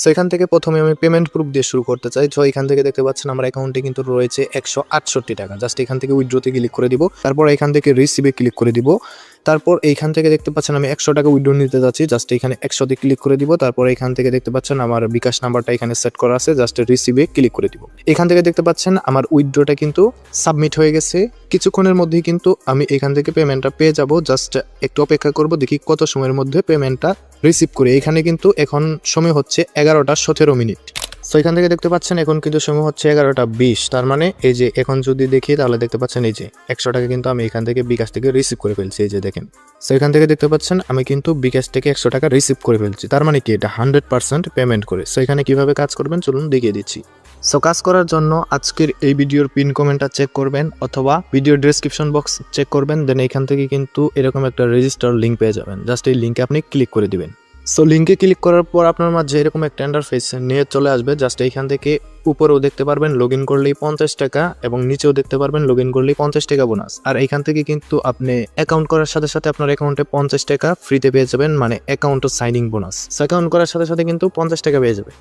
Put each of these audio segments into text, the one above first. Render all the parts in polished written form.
So এখান থেকে প্রথমে আমি পেমেন্ট প্রুফ দিয়ে শুরু করতে চাই। সো এখান থেকে দেখতে পাচ্ছেন আমার অ্যাকাউন্টে কিন্তু রয়েছে 168 টাকা। জাস্ট এখান থেকে উইথড্রোতে ক্লিক করে দিব, তারপর এখান থেকে রিসিভে ক্লিক করে দিব। তারপর এইখান থেকে দেখতে পাচ্ছেন আমি 100 টাকা উইথড্রো নিতে যাচ্ছি, জাস্ট এখানে 100 তে ক্লিক করে দিব। তারপর এখান থেকে দেখতে পাচ্ছেন আমার বিকাশ নাম্বারটা এখানে সেট করা আছে, জাস্ট রিসিভে ক্লিক করে দিব। এখান থেকে দেখতে পাচ্ছেন আমার উইথড্রোটা কিন্তু সাবমিট হয়ে গেছে। কিছুক্ষণের মধ্যেই কিন্তু আমি এখান থেকে পেমেন্টটা পেয়ে যাব। জাস্ট একটু অপেক্ষা করব, দেখি কত সময়ের মধ্যে পেমেন্টটা রিসিভ করে। এখানে কিন্তু এখন সময় হচ্ছে 11:17। সো এখান থেকে দেখতে পাচ্ছেন এখন কিন্তু সময় হচ্ছে 11:20। তার মানে এই যে এখন যদি দেখি তাহলে দেখতে পাচ্ছেন এই যে 100 টাকা কিন্তু আমি এখান থেকে বিকাশ থেকে রিসিভ করে ফেলছি, এই যে দেখেন। সো এখান থেকে দেখতে পাচ্ছেন আমি কিন্তু বিকাশ থেকে 100 টাকা রিসিভ করে ফেলছি। তার মানে কি এটা 100% পেমেন্ট করে। সো এখানে কিভাবে কাজ করবেন চলুন দেখিয়ে দিচ্ছি। সো কাজ করার জন্য আজকের এই ভিডিওর পিন কমেন্টটা চেক করবেন অথবা ভিডিওর ডেসক্রিপশন বক্স চেক করবেন, দেন এখান থেকে কিন্তু এরকম একটা রেজিস্টার লিঙ্ক পেয়ে যাবেন। জাস্ট এই লিঙ্কে আপনি ক্লিক করে দিবেন। সো লিঙ্কে ক্লিক করার পর আপনার মাঝে এরকম একটা ইন্টারফেস নিয়ে চলে আসবে। জাস্ট এইখান থেকে উপরেও দেখতে পারবেন লগ ইন করলেই 50 টাকা এবং নিচেও দেখতে পারবেন লগ ইন করলেই 50 টাকা বোনাস। আর এইখান থেকে কিন্তু আপনি অ্যাকাউন্ট করার সাথে সাথে আপনার অ্যাকাউন্টে 50 টাকা ফ্রিতে পেয়ে যাবেন, মানে অ্যাকাউন্ট সাইনিং বোনাস। অ্যাকাউন্ট করার সাথে সাথে কিন্তু 50 টাকা পেয়ে যাবেন।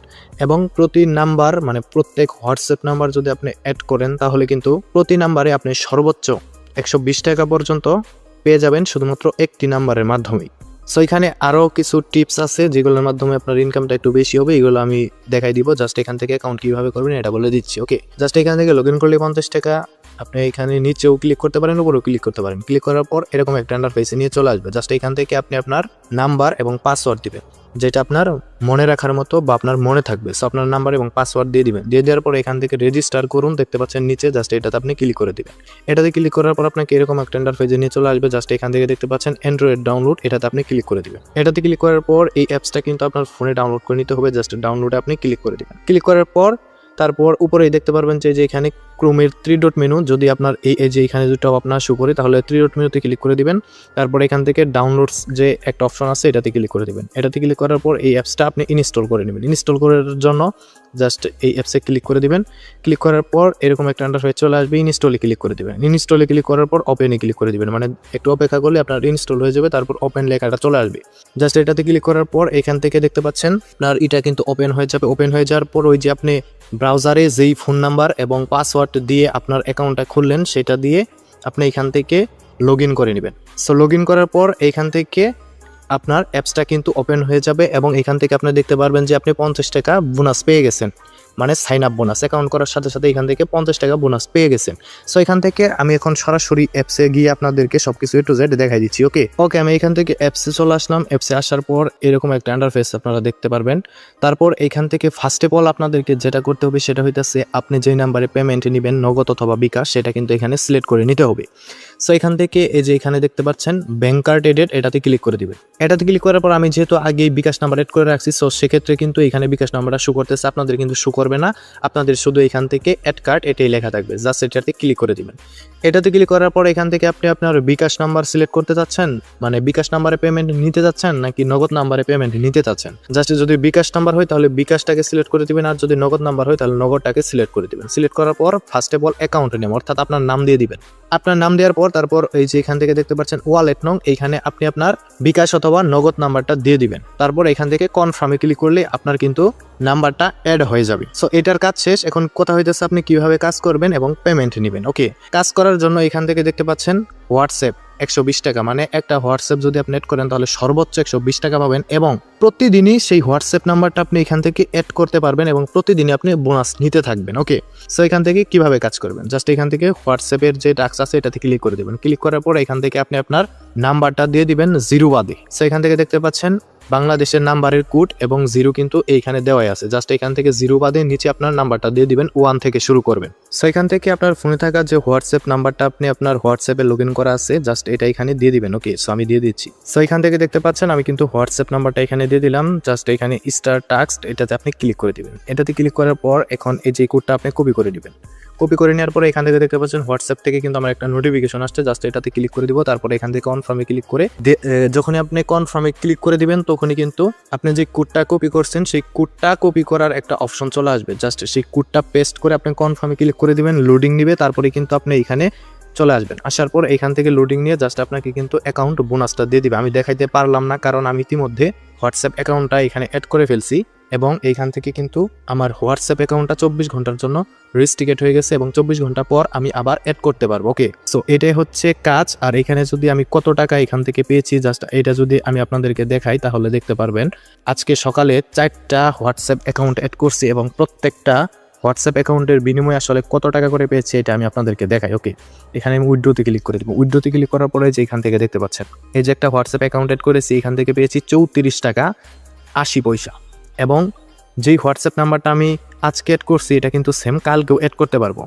এবং প্রতি নাম্বার মানে প্রত্যেক হোয়াটসঅ্যাপ নাম্বার যদি আপনি অ্যাড করেন তাহলে কিন্তু প্রতি নাম্বারে আপনি সর্বোচ্চ 120 টাকা পর্যন্ত পেয়ে যাবেন শুধুমাত্র একটি নাম্বারের মাধ্যমেই। সো এখানে আরও কিছু টিপস আছে যেগুলোর মাধ্যমে আপনার ইনকামটা একটু বেশি হবে, এগুলো আমি দেখাই দিব। জাস্ট এখান থেকে অ্যাকাউন্ট কীভাবে করবেন এটা বলে দিচ্ছি, ওকে। জাস্ট এখান থেকে লগ ইন করলে 50 টাকা। আপনি এখানে নিচেও ক্লিক করতে পারেন, উপরেও ক্লিক করতে পারেন। ক্লিক করার পর এরকম একটা ইন্টারফেসে নিয়ে চলে আসবে। জাস্ট এখান থেকে আপনি আপনার নাম্বার এবং পাসওয়ার্ড দিবেন, যেটা আপনার মনে রাখার মতো বা আপনার মনে থাকবে। সো আপনার নাম্বার এবং পাসওয়ার্ড দিয়ে দিবেন। দিয়ে দেওয়ার পর এখান থেকে রেজিস্টার করুন, দেখতে পাচ্ছেন নিচে। জাস্ট এটাতে আপনি ক্লিক করে দিবেন। এটাতে ক্লিক করার পর আপনাকে এরকম একটা ইন্টারফেসে নিয়ে চলে আসবে। জাস্ট এখান থেকে দেখতে পাচ্ছেন অ্যান্ড্রয়েড ডাউনলোড, এটাতে আপনি ক্লিক করে দিবেন। এটাতে ক্লিক করার পর এই অ্যাপসটা কিন্তু আপনার ফোনে ডাউনলোড করে নিতে হবে। জাস্ট ডাউনলোডে আপনি ক্লিক করে দিবেন। ক্লিক করার পর তারপর উপরেই দেখতে পারবেন যে এখানে ক্রোমের 3 ডট মেনু, যদি আপনার এই যে এখানে যদি টপ আপ না শো করে তাহলে 3 ডট মেনুতে ক্লিক করে দিবেন। তারপর এখান থেকে ডাউনলোডস যে একটা অপশন আছে এটাতে ক্লিক করে দিবেন। এটাতে ক্লিক করার পর এই অ্যাপসটা আপনি ইনস্টল করে নেবেন। ইনস্টল করার জন্য জাস্ট এই অ্যাপসে ক্লিক করে দিবেন। ক্লিক করার পর এরকম একটা ইন্টারফেস চলে আসবে, ইনস্টলে ক্লিক করে দিবেন। ইনস্টলে ক্লিক করার পর ওপেনে ক্লিক করে দিবেন, মানে একটু অপেক্ষা করলে আপনার ইনস্টল হয়ে যাবে। তারপর ওপেন লেখাটা চলে আসবে। জাস্ট এটাতে ক্লিক করার পর এখান থেকে দেখতে পাচ্ছেন আপনার এটা কিন্তু ওপেন হয়ে যাবে। ওপেন হয়ে যাওয়ার পর ওই যে আপনি ব্রাউজারে যেই ফোন নাম্বার এবং পাসওয়ার্ড দিয়ে আপনার অ্যাকাউন্টটা খুললেন সেটা দিয়ে আপনি এখান থেকে লগ ইন করে নেবেন। সো লগ ইন করার পর এখান থেকে আপনার অ্যাপসটা কিন্তু ওপেন হয়ে যাবে এবং এখান থেকে আপনি দেখতে পারবেন যে আপনি 50 টাকা বোনাস পেয়ে গেছেন, মানে সাইন আপ বোনাস। অ্যাকাউন্ট করার সাথে সাথে এখান থেকে 50 টাকা বোনাস পেয়ে গেছেন। সো এখান থেকে আমি এখন সরাসরি অ্যাপসে গিয়ে আপনাদেরকে সবকিছু A to Z দেখাই দিচ্ছি, ওকে। আমি এখান থেকে অ্যাপসে চলে আসলাম। অ্যাপসে আসার পর এরকম একটা ইন্টারফেস আপনারা দেখতে পারবেন। তারপর এখান থেকে ফার্স্ট অফ অল আপনাদেরকে যেটা করতে হবে সেটা হইতেছে আপনি যেই নাম্বারে পেমেন্ট নেবেন, নগদ অথবা বিকাশ, সেটা কিন্তু এখানে সিলেক্ট করে নিতে হবে। সো এখান থেকে এই যে এখানে দেখতে পাচ্ছেন ব্যাংক কার্ড এডেড, এটাতে ক্লিক করে দিবেন। এটাতে ক্লিক করার পর আমি যেহেতু আগেই বিকাশ নাম্বার এড করে রাখছি, সো সেক্ষেত্রে কিন্তু এখানে বিকাশ নাম্বারটা শো করতেছে, আপনাদের কিন্তু শো করবে না। আপনাদের শুধু এখান থেকে অ্যাড কার্ড এটাই লেখা থাকবে। জাস্ট এটাতে ক্লিক করে দিবেন। এটাতে ক্লিক করার পর এখান থেকে আপনি আপনার বিকাশ নাম্বার সিলেক্ট করতে চাচ্ছেন, মানে বিকাশ নাম্বারে পেমেন্ট নিতে চাচ্ছেন নাকি নগদ নাম্বারে পেমেন্ট নিতে চাচ্ছেন। জাস্ট যদি বিকাশ নাম্বার হয় তাহলে বিকাশটাকে সিলেক্ট করে দিবেন, আর যদি নগদ নাম্বার হয় তাহলে নগদটাকে সিলেক্ট করে দিবেন। সিলেক্ট করার পর first of all account name অর্থাৎ আপনার নাম দিয়ে দিবেন। আপনার নাম দেওয়ার পর তারপর এই যে এখান থেকে দেখতে পাচ্ছেন ওয়ালেট নং, এইখানে আপনি আপনার বিকাশ অথবা নগদ নাম্বারটা দিয়ে দিবেন। তারপর এখান থেকে কনফার্মে ক্লিক করলে আপনার কিন্তু নাম্বারটা অ্যাড হয়ে যাবে। সো এটার কাজ শেষ। এখন কথা হইতেছে আপনি কিভাবে কাজ করবেন এবং পেমেন্ট নেবেন, ওকে। কাজ করার জন্য এখান থেকে দেখতে পাচ্ছেন হোয়াটসঅ্যাপ 120 টাকা, মানে একটা হোয়াটসঅ্যাপ যদি আপনি অ্যাড করেন তাহলে সর্বোচ্চ 120 টাকা পাবেন এবং প্রতিদিনই সেই হোয়াটসঅ্যাপ নাম্বারটা আপনি এখান থেকে অ্যাড করতে পারবেন এবং প্রতিদিনই আপনি বোনাস নিতে থাকবেন, ওকে। সো এখান থেকে কিভাবে কাজ করবেন, জাস্ট এখান থেকে হোয়াটসঅ্যাপের যে টাস্ক আছে এটাতে ক্লিক করে দেবেন। ক্লিক করার পর এখান থেকে আপনি আপনার নাম্বারটা দিয়ে দিবেন 0 বাদে। সো এখান থেকে দেখতে পাচ্ছেন বাংলাদেশের নাম্বারের কোড এবং 0 কিন্তু এইখানে দেওয়াই আছে। জাস্ট এখান থেকে 0 বাদে নিচে আপনার নাম্বারটা দিয়ে দিবেন, 1 থেকে শুরু করবেন। সো এখান থেকে আপনার ফোনে থাকা যে হোয়াটসঅ্যাপ নাম্বারটা আপনি আপনার হোয়াটসঅ্যাপে লগ ইন করা আছে জাস্ট এটা এখানে দিয়ে দিবেন, ওকে। সো আমি দিয়ে দিচ্ছি। সো এখান থেকে দেখতে পাচ্ছেন আমি কিন্তু হোয়াটসঅ্যাপ নাম্বারটা এখানে দিয়ে দিলাম। জাস্ট এখানে স্টার টাস্ক এটাতে আপনি ক্লিক করে দিবেন। এটাতে ক্লিক করার পর এখন এই যে কোডটা আপনি কপি করে দিবেন। কপি করে নেওয়ার পরে এখান থেকে দেখতে পাচ্ছেন হোয়াটসঅ্যাপ থেকে কিন্তু আমার একটা নোটিফিকেশন আসছে। জাস্ট এটাতে ক্লিক করে দিব। তারপরে এখান থেকে কনফার্মে ক্লিক করে যখনই আপনি কনফার্মে ক্লিক করে দিবেন তখনই কিন্তু আপনি যে কোডটা কপি করছেন সেই কোডটা কপি করার একটা অপশন চলে আসবে। জাস্ট সেই কোডটা পেস্ট করে আপনি কনফার্মে ক্লিক করে দিবেন। লোডিং নিবে, তারপরে কিন্তু আপনি এখানে চলে আসবেন। আসার পর এখান থেকে লোডিং নিয়ে জাস্ট আপনাকে কিন্তু অ্যাকাউন্ট বোনাসটা দিয়ে দিবে। আমি দেখাইতে পারলাম না কারণ আমি ইতিমধ্যে হোয়াটসঅ্যাপ অ্যাকাউন্টটা এখানে অ্যাড করে ফেলছি। এবং এইখান থেকে কিন্তু আমার হোয়াটসঅ্যাপ অ্যাকাউন্টটা 24 ঘন্টার জন্য রেস্ট্রিকেট হয়ে গেছে এবং 24 ঘন্টা পর আমি আবার অ্যাড করতে পারবো। ওকে, সো এটাই হচ্ছে কাজ। আর এখানে যদি আমি কত টাকা এখান থেকে পেয়েছি জাস্ট এটা যদি আমি আপনাদেরকে দেখাই তাহলে দেখতে পারবেন। আজকে সকালে 4টা হোয়াটসঅ্যাপ অ্যাকাউন্ট অ্যাড করছি এবং প্রত্যেকটা হোয়াটসঅ্যাপ অ্যাকাউন্টের বিনিময়ে আসলে কত টাকা করে পেয়েছি এটা আমি আপনাদেরকে দেখাই। ওকে, এখানে আমি উইথড্রোতে ক্লিক করে দেবো। উইথড্রোতে ক্লিক করার পরে যে এখান থেকে দেখতে পাচ্ছেন এই যে একটা হোয়াটসঅ্যাপ অ্যাকাউন্ট অ্যাড করেছি, এখান থেকে পেয়েছি 34 টাকা 80 পয়সা। এবং যেই হোয়াটসঅ্যাপ নাম্বারটা আমি আজকে অ্যাড করছি এটা কিন্তু সেম কালকেও অ্যাড করতে পারবো।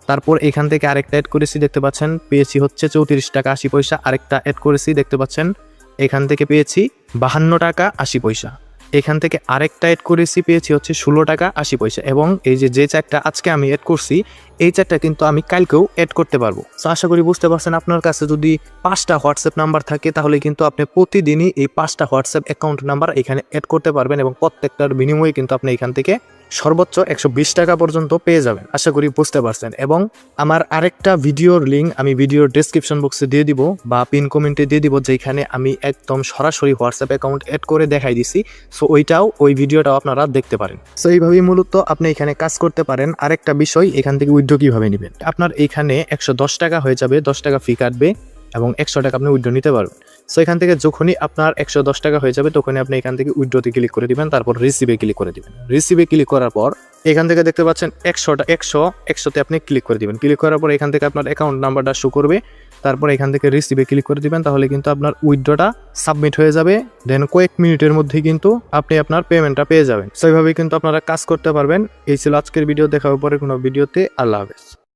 তারপর এখান থেকে আরেকটা অ্যাড করেছি, দেখতে পাচ্ছেন পেয়েছি হচ্ছে 34 টাকা 80 পয়সা। আরেকটা অ্যাড করেছি, দেখতে পাচ্ছেন এখান থেকে পেয়েছি 52 টাকা 80 পয়সা। এখান থেকে আরেকটা অ্যাড করেছি, পেয়েছি হচ্ছে 16 টাকা 80 পয়সা। এবং এই যে চারটা আজকে আমি অ্যাড করছি এই চারটা কিন্তু আমি কালকেও অ্যাড করতে পারবো। তো আশা করি বুঝতে পারছেন, আপনার কাছে যদি 5টা হোয়াটসঅ্যাপ নাম্বার থাকে তাহলে কিন্তু আপনি প্রতিদিনই এই 5টা হোয়াটসঅ্যাপ অ্যাকাউন্ট নাম্বার এখানে অ্যাড করতে পারবেন এবং প্রত্যেকটার বিনিময়ে কিন্তু আপনি এখান থেকে সর্বোচ্চ 120 টাকা পর্যন্ত পেয়ে যাবেন। আশা করি বুঝতে পারছেন। এবং আমার আরেকটা ভিডিওর লিঙ্ক আমি ভিডিওর ডেসক্রিপশন বক্সে দিয়ে দিব বা পিন কমেন্টে দিয়ে দিব, যেখানে আমি একদম সরাসরি হোয়াটসঅ্যাপ অ্যাকাউন্ট অ্যাড করে দেখাই দিছি। সো ওই ভিডিওটাও আপনারা দেখতে পারেন। সো এইভাবেই মূলত আপনি এখানে কাজ করতে পারেন। আরেকটা বিষয়, এখান থেকে উইথড্র কিভাবে নেবেন। আপনার এখানে 110 টাকা হয়ে যাবে, 10 টাকা ফি কাটবে এবং 100 টাকা আপনি উইথড্র নিতে পারবেন। সো এখান থেকে যখনই আপনার 110 টাকা হয়ে যাবে তখনই আপনি এখান থেকে উইথড্রতে ক্লিক করে দিবেন, তারপর রিসিভে ক্লিক করে দিবেন। রিসিভে ক্লিক করার পর এখান থেকে দেখতে পাচ্ছেন 100তে আপনি ক্লিক করে দিবেন। ক্লিক করার পর এখান থেকে আপনার অ্যাকাউন্ট নাম্বারটা শো করবে, তারপর এখান থেকে রিসিভে ক্লিক করে দিবেন। তাহলে কিন্তু আপনার উইথড্রটা সাবমিট হয়ে যাবে। দেন কয়েক মিনিটের মধ্যেই কিন্তু আপনি আপনার পেমেন্টটা পেয়ে যাবেন। সো এইভাবেই কিন্তু আপনারা কাজ করতে পারবেন। এই ছিল আজকের ভিডিও, দেখা হবে পরে কোনো ভিডিওতে। আল্লাহ হাফেজ।